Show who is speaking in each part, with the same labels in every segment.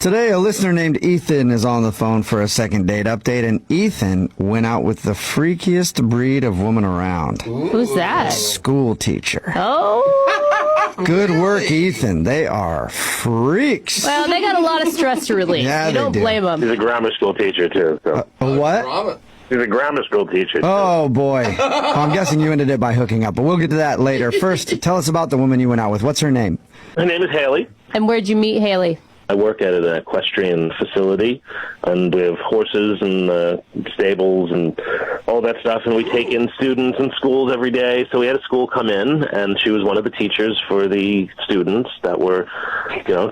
Speaker 1: Today, a listener named Ethan is on the phone for a second date update, and Ethan went out with the freakiest breed of woman around.
Speaker 2: Who's that?
Speaker 1: School teacher.
Speaker 2: Oh.
Speaker 1: Good work, Ethan. They are freaks.
Speaker 2: Well, they got a lot of stress to relieve.
Speaker 1: Yeah,
Speaker 2: you
Speaker 1: they
Speaker 2: don't
Speaker 1: do.
Speaker 2: blame them.
Speaker 3: He's a grammar school teacher, too. So.
Speaker 1: A what?
Speaker 3: He's a grammar school teacher.
Speaker 1: Oh, boy. Well, I'm guessing you ended it by hooking up, but we'll get to that later. First, tell us about the woman you went out with. What's her name?
Speaker 3: Her name is Haley.
Speaker 2: And where'd you meet Haley?
Speaker 3: I work at an equestrian facility, and we have horses and stables and all that stuff, and we take in students in schools every day. So we had a school come in, and she was one of the teachers for the students that were,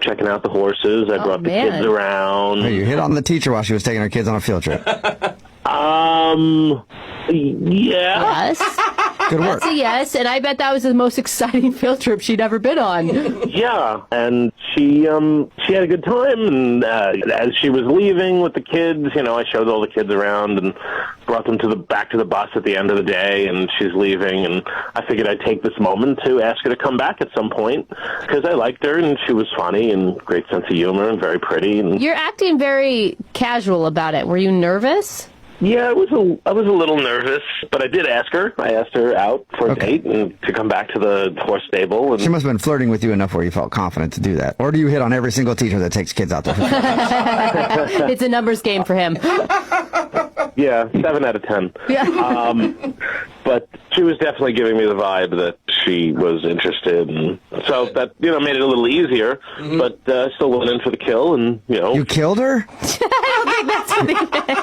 Speaker 3: checking out the horses. I brought the kids around.
Speaker 1: Oh, you hit on the teacher while she was taking her kids on a field trip.
Speaker 3: Yeah.
Speaker 2: Yes.
Speaker 1: Good work.
Speaker 2: That's a yes, and I bet that was the most exciting field trip she'd ever been on.
Speaker 3: Yeah, and she had a good time, and as she was leaving with the kids, I showed all the kids around and brought them back to the bus at the end of the day, and she's leaving, and I figured I'd take this moment to ask her to come back at some point, because I liked her, and she was funny, and great sense of humor, and very pretty. And
Speaker 2: You're acting very casual about it. Were you nervous?
Speaker 3: yeah, I was a little nervous, but I did ask her. I asked her out for a date and to come back to the horse stable. And
Speaker 1: She must have been flirting with you enough where you felt confident to do that. Or do you hit on every single teacher that takes kids out there?
Speaker 2: It's a numbers game for him.
Speaker 3: yeah, 7 out of 10.
Speaker 2: Yeah.
Speaker 3: But she was definitely giving me the vibe that she was interested, and so that made it a little easier. But still went in for the kill, and
Speaker 1: You killed her?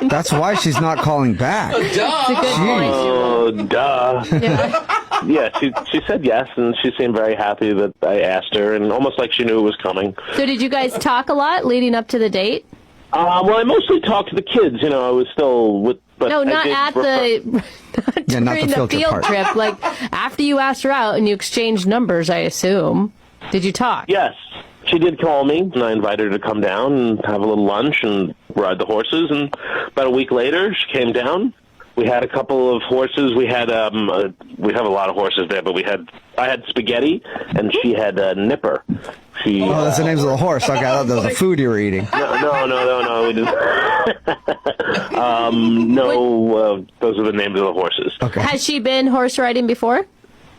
Speaker 1: That's why she's not calling back.
Speaker 2: It's a good point.
Speaker 3: Oh, duh.
Speaker 2: Yeah.
Speaker 3: Yeah, she said yes, and she seemed very happy that I asked her, and almost like she knew it was coming.
Speaker 2: So did you guys talk a lot leading up to the date?
Speaker 3: Well, I mostly talked to the kids. I was still with. But
Speaker 2: No,
Speaker 3: I
Speaker 2: not
Speaker 3: did
Speaker 2: at
Speaker 3: refer-
Speaker 2: the
Speaker 1: not
Speaker 2: during
Speaker 1: the
Speaker 2: the
Speaker 1: field trip
Speaker 2: field
Speaker 1: part.
Speaker 2: trip. Like after you asked her out and you exchanged numbers, I assume. Did you talk?
Speaker 3: Yes, she did call me, and I invited her to come down and have a little lunch and ride the horses. And about a week later, she came down. We had a couple of horses. We had we have a lot of horses there, but I had Spaghetti, and she had Nipper.
Speaker 1: Oh, that's the names of the horse. Okay, I thought that was the food you were eating.
Speaker 3: No. We didn't. No, those are the names of the horses.
Speaker 1: Okay.
Speaker 2: Has she been horse riding before?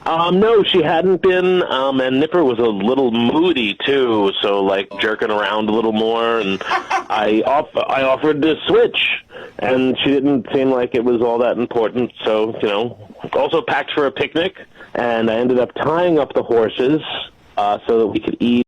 Speaker 3: No, she hadn't been, and Nipper was a little moody, too, so, jerking around a little more, and I offered to switch, and she didn't seem like it was all that important, so, also packed for a picnic, and I ended up tying up the horses so that we could eat.